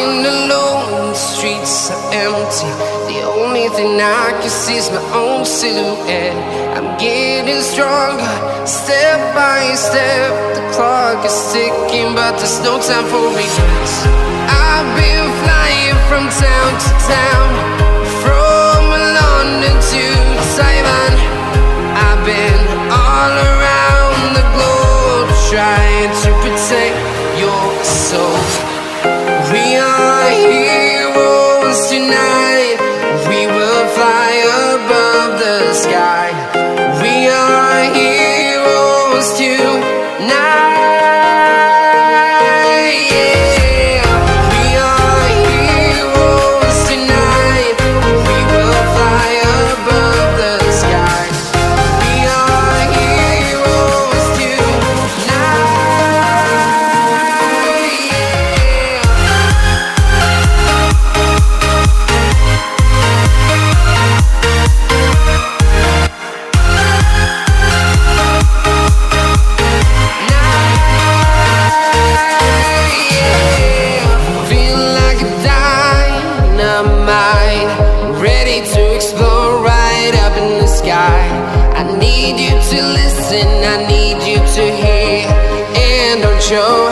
walking alone, the streets are empty. The only thing I can see is my own silhouette. I'm getting stronger, step by step. The clock is ticking, but there's no time for regrets. I've been flying from town to town, from London to Taiwan. I've been all around the globe, trying to protect your soul. We are heroes tonight. We will fly above the sky. We are heroes tonight. Yeah. We are heroes tonight. We will fly above the sky. We are heroes tonight. Ready to explore right up in the sky. I need you to listen, I need you to hear, and don't show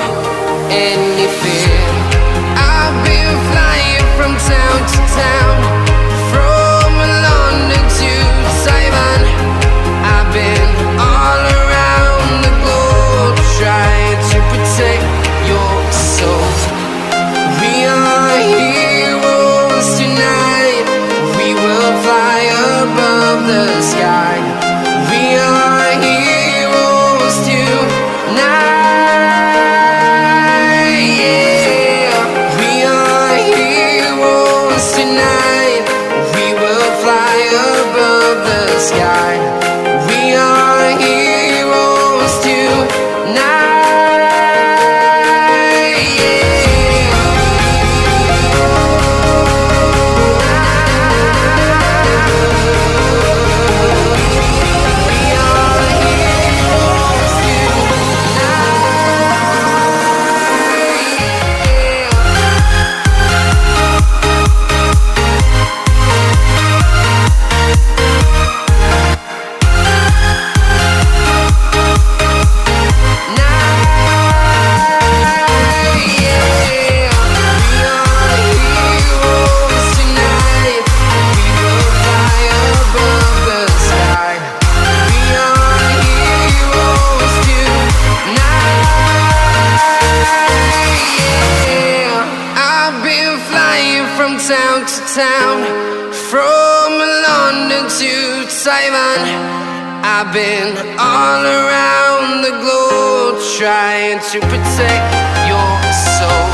any fear. I've been flying from town to town, from London to Taiwan. I've been all around the globe, trying to protect your soul. We are heroes tonight. We will fly above the sky. We are heroes tonight. Yeah. We are heroes tonight. We will fly above the sky. We are heroes tonight. From town to town, from London to Taiwan. I've been all around the globe, trying to protect your soul.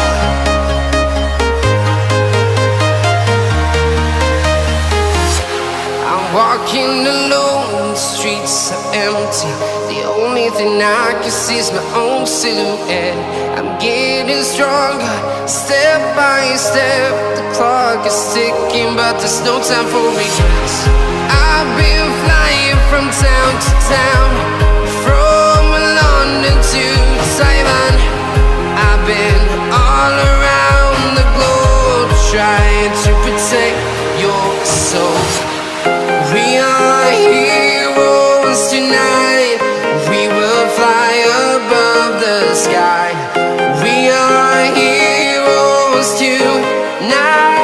I'm walking alone, the streets are empty. The only thing I can see is my own silhouette. I'm getting stronger, step by step. The clock is ticking, but there's no time for regrets. I've been flying from town to town, from London to Taiwan. I've been all around the globe, trying to protect your soul. We are heroes tonight. We will fly above the sky. We are heroes tonight.